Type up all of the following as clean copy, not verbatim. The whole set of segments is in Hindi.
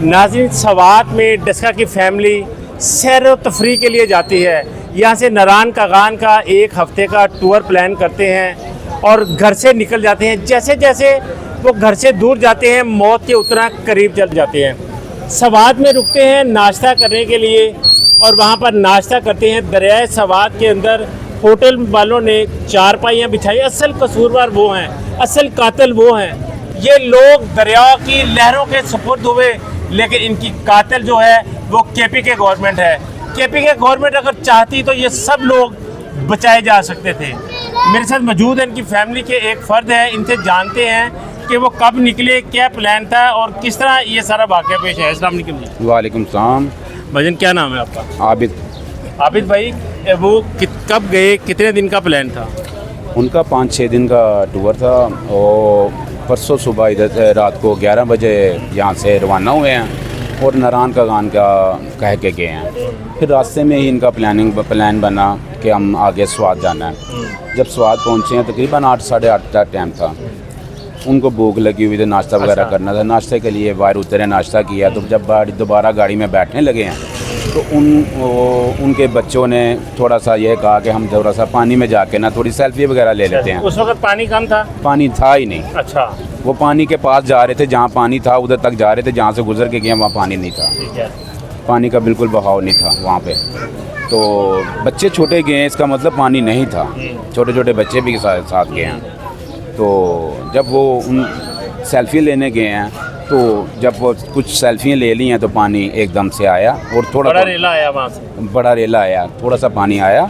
नाज़रीन, सवात में डस्का की फैमिली सैर व तफरी के लिए जाती है। यहाँ से नारान कागान का एक हफ्ते का टूर प्लान करते हैं और घर से निकल जाते हैं। जैसे जैसे वो घर से दूर जाते हैं, मौत के उतना करीब चल जाते हैं। सवात में रुकते हैं नाश्ता करने के लिए और वहाँ पर नाश्ता करते हैं। दरियाए सवात के अंदर होटल वालों ने चारपाइयाँ बिछाई। असल कसूरवार वो हैं, असल कातिल वो हैं। ये लोग दरिया की लहरों के सुपुर्द हुए, लेकिन इनकी कातिल जो है वो केपी के गवर्नमेंट है। केपी के गवर्नमेंट अगर चाहती तो ये सब लोग बचाए जा सकते थे। मेरे साथ मौजूद है इनकी फैमिली के एक फ़र्द है। इनसे जानते हैं कि वो कब निकले, क्या प्लान था और किस तरह ये सारा वाक़या पेश है। अस्सलाम वालेकुम। वालेकुम सलाम। भाईजान, क्या नाम है आपका? आबिद। आबिद भाई, वो कब गए, कितने दिन का प्लान था? उनका 5-6 दिन का टूर था और परसों सुबह इधर रात को 11 बजे यहाँ से रवाना हुए हैं और नारान कागान का कह के गए हैं। फिर रास्ते में ही इनका प्लान बना कि हम आगे स्वाद जाना है। जब स्वाद पहुँचे हैं तकरीबन 8 साढ़े 8 का टाइम था। उनको भूख लगी हुई थी, नाश्ता वगैरह करना था। नाश्ते के लिए बाहर उतरे, नाश्ता किया। तो जब दोबारा गाड़ी में बैठने लगे हैं तो उनके बच्चों ने थोड़ा सा ये कहा कि हम थोड़ा सा पानी में जाके ना थोड़ी सेल्फी वगैरह ले लेते हैं। उस वक्त पानी कम था? पानी था ही नहीं। अच्छा। वो पानी के पास जा रहे थे, जहाँ पानी था उधर तक जा रहे थे, जहाँ से गुजर के गए वहाँ पानी नहीं था। ठीक है। पानी का बिल्कुल बहाव नहीं था वहाँ पे। तो बच्चे छोटे गए हैं, इसका मतलब पानी नहीं था। छोटे छोटे बच्चे भी साथ गए हैं। तो जब वो उन सेल्फी लेने गए हैं तो जब वो कुछ सेल्फियाँ ले ली हैं तो पानी एकदम से आया और थोड़ा बड़ा रेला आया वहाँ से। बड़ा रेला आया, थोड़ा सा पानी आया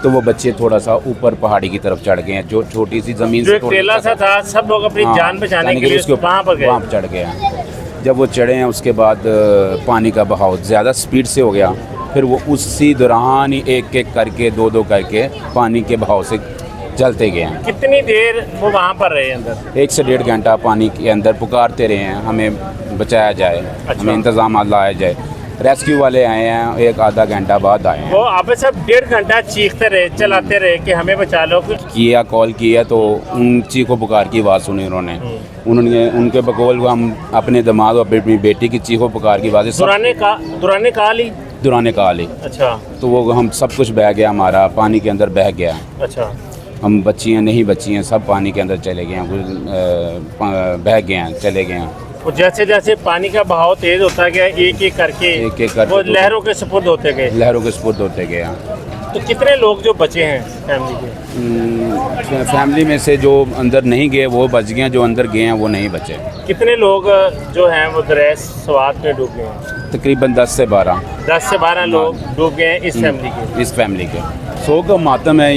तो वो बच्चे थोड़ा सा ऊपर पहाड़ी की तरफ चढ़ गए हैं। जो छोटी सी ज़मीन से रेला सा था, सब लोग अपनी जान बचाने के लिए उसके वहाँ पर गए, वहाँ चढ़ गए हैं। जब वो चढ़े हैं उसके बाद पानी का बहाव ज़्यादा स्पीड से हो गया। फिर वो उसी दौरान ही एक एक करके दो करके पानी के बहाव से चलते गए हैं। कितनी देर वो वहाँ पर रहे अंदर? 1 से 1.5 घंटा पानी के अंदर पुकारते रहे हैं, हमें बचाया जाए। अच्छा। हमें इंतजाम लाया जाए। रेस्क्यू वाले आए हैं, 1 आधा घंटा बाद आए हैं। वो आप सब 1.5 घंटा चीखते रहे, चलाते रहे कि हमें बचा लो। किया, कॉल किया तो उन चीखों पुकार की आवाज़ सुनी उन्होंने। उनके बकौल हम अपने दामाद और अपनी बेटी की चीखों पुकार की आवाज़ दुराने का ली। अच्छा। तो वो हम सब कुछ बह गया, हमारा पानी के अंदर बह गया। अच्छा। हम बच्चियाँ नहीं बच्चियाँ सब पानी के अंदर चले गए हैं, बह गए हैं, चले गए हैं। और जैसे जैसे पानी का बहाव तेज होता गया, एक एक करके वो लहरों के सुपुर्द होते गए हैं। तो कितने लोग जो बचे हैं फैमिली के? फैमिली में से जो अंदर नहीं गए वो बच गए, जो अंदर गए हैं वो नहीं बचे। कितने लोग जो हैं वो दरिया सवात में डूब गए हैं? तकरीबन 10 से 12 लोग डूब गए हैं इस फैमिली के। शोक का मातम है।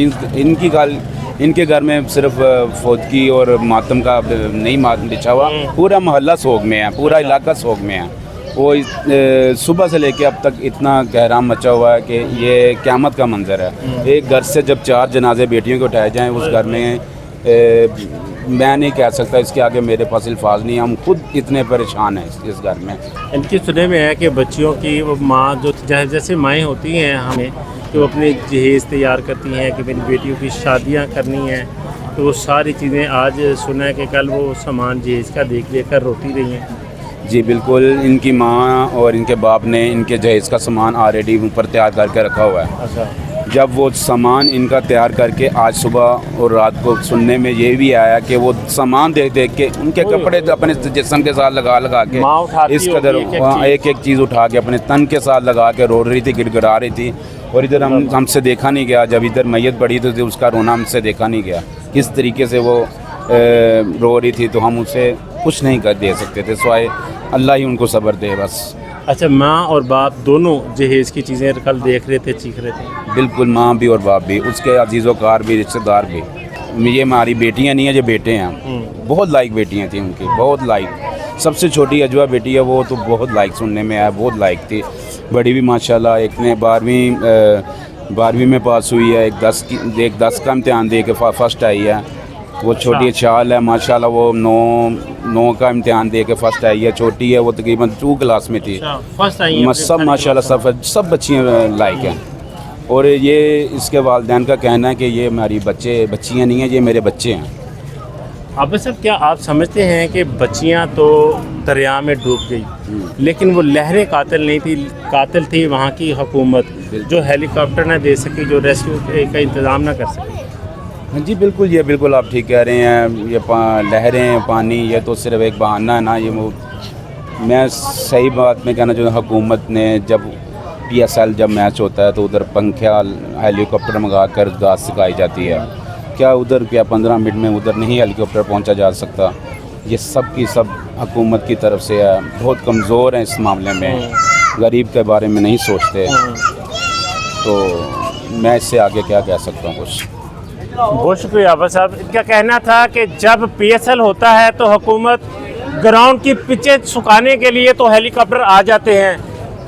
इनके घर में सिर्फ फौतगी और मातम का नहीं मातम बिछा हुआ, पूरा मोहल्ला सोग में है, पूरा इलाका सोग में है। वो सुबह से लेके अब तक इतना कहराम मचा हुआ है कि ये क़यामत का मंजर है। एक घर से जब 4 जनाजे बेटियों को उठाए जाएँ उस घर में मैं नहीं कह सकता, इसके आगे मेरे पास अल्फाज नहीं। हम खुद इतने परेशान हैं इस घर में। इनकी सुनने में है कि बच्चियों की वो माँ जो जैसे माएँ होती हैं हमें, कि वो अपने जहेज़ तैयार करती हैं कि मेरी बेटियों की शादियाँ करनी हैं, तो वो सारी चीज़ें आज सुना है कि कल वो सामान जहेज़ का देख कर रोती रही हैं। जी बिल्कुल। इनकी माँ और इनके बाप ने इनके जहेज़ का सामान ऑलरेडी ऊपर तैयार करके रखा हुआ है। अच्छा। जब वो सामान इनका तैयार करके आज सुबह और रात को सुनने में ये भी आया कि वो सामान देख के उनके कपड़े अपने जिस्म के साथ लगा के इस कदर एक एक चीज़ उठा के अपने तन के साथ लगा के रो रही थी, गिड़गिड़ा रही थी। और इधर हमसे देखा नहीं गया। जब इधर मैयत पड़ी तो उसका रोना हमसे देखा नहीं गया। किस तरीके से वो रो रही थी, तो हम उसे कुछ नहीं कर दे सकते थे, सिवाय अल्लाह ही उनको सब्र दे बस। अच्छा, माँ और बाप दोनों जहेज़ की चीज़ें कल देख रहे थे, चीख रहे थे? बिल्कुल, माँ भी और बाप भी, उसके अजीज़ो कार भी, रिश्तेदार भी। ये हमारी बेटियाँ नहीं हैं, ये बेटे हैं। बहुत लाइक बेटियाँ थी उनकी, बहुत लाइक। सबसे छोटी अजवा बेटी है, वो तो बहुत लाइक सुनने में आया, बहुत लाइक थी। बड़ी भी माशाल्लाह, एक ने 12वीं में पास हुई है, एक 10 का इम्तिहान दे के फर्स्ट आई है। वो छोटी चाल है माशाल्लाह, वो 9 का इम्तिहान दे के फर्स्ट आई है। छोटी है, वो तकरीबन 2 क्लास में थी। फर्स्ट आई है। सब माशाल्लाह सब बच्चियाँ लाइक हैं। और ये इसके वालिदैन का कहना है कि ये हमारी बच्चियाँ नहीं हैं, ये मेरे बच्चे हैं। अब सब क्या आप समझते हैं कि बच्चियां तो दरिया में डूब गई, लेकिन वो लहरें कातिल नहीं थी, कातिल थी वहाँ की हुकूमत जो हेलीकॉप्टर ना दे सकी, जो रेस्क्यू का इंतज़ाम ना कर सकी। हाँ जी बिल्कुल, ये बिल्कुल आप ठीक कह रहे हैं। ये लहरें, पानी, ये तो सिर्फ एक बहाना है ना। ये मैं सही बात में कहना चाहूँ, हुकूमत ने जब PSL जब मैच होता है तो उधर पंखा हेलीकॉप्टर मंगा कर घास सिखाई जाती है। क्या उधर 15 मिनट में उधर नहीं हेलीकॉप्टर पहुंचा जा सकता? ये सब की सब हुकूमत की तरफ से है। बहुत कमज़ोर हैं इस मामले में, गरीब के बारे में नहीं सोचते। तो मैं इससे आगे क्या कह सकता हूँ कुछ। बहुत शुक्रिया आबा साहब। इनका कहना था कि जब PSL होता है तो हुकूमत ग्राउंड की पिचें सुखाने के लिए तो हेलीकॉप्टर आ जाते हैं।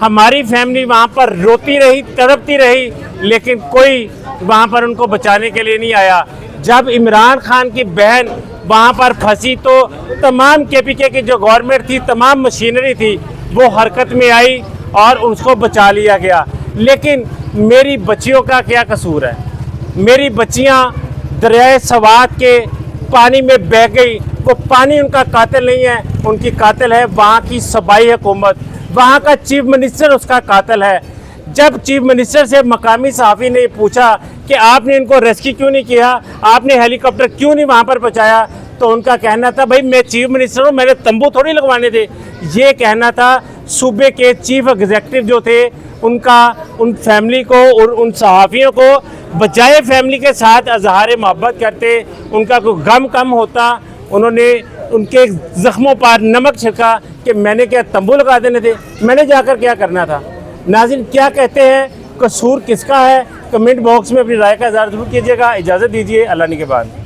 हमारी फैमिली वहाँ पर रोती रही, तड़पती रही, लेकिन कोई वहाँ पर उनको बचाने के लिए नहीं आया। जब इमरान खान की बहन वहाँ पर फंसी तो तमाम KPK की जो गवर्नमेंट थी, तमाम मशीनरी थी, वो हरकत में आई और उसको बचा लिया गया। लेकिन मेरी बच्चियों का क्या कसूर है? मेरी बच्चियाँ दरियाए सवात के पानी में बह गई। वो पानी उनका कातिल नहीं है, उनकी कातिल है वहाँ की सूबाई हुकूमत, वहाँ का चीफ मिनिस्टर उसका कातिल है। जब चीफ मिनिस्टर से मकामी सहाफ़ी ने पूछा कि आपने इनको रेस्क्यू क्यों नहीं किया, आपने हेलीकॉप्टर क्यों नहीं वहाँ पर पहुँचाया, तो उनका कहना था भाई मैं चीफ मिनिस्टर हूँ, मैंने तंबू थोड़ी लगवाने थे। ये कहना था सूबे के चीफ एग्जीक्यूटिव जो थे उनका, उन फैमिली को और उन सहाफ़ियों को बजाय फैमिली के साथ इज़हार मोहब्बत करते, उनका कोई गम कम होता, उन्होंने उनके ज़ख्मों पर नमक छिड़का कि मैंने क्या तंबू लगा देने थे, मैंने जाकर क्या करना था। नाज़रीन क्या कहते हैं, कसूर किसका है? कमेंट बॉक्स में अपनी राय का इज़हार ज़रूर कीजिएगा। इजाज़त दीजिए, अल्लाह ने के बाद।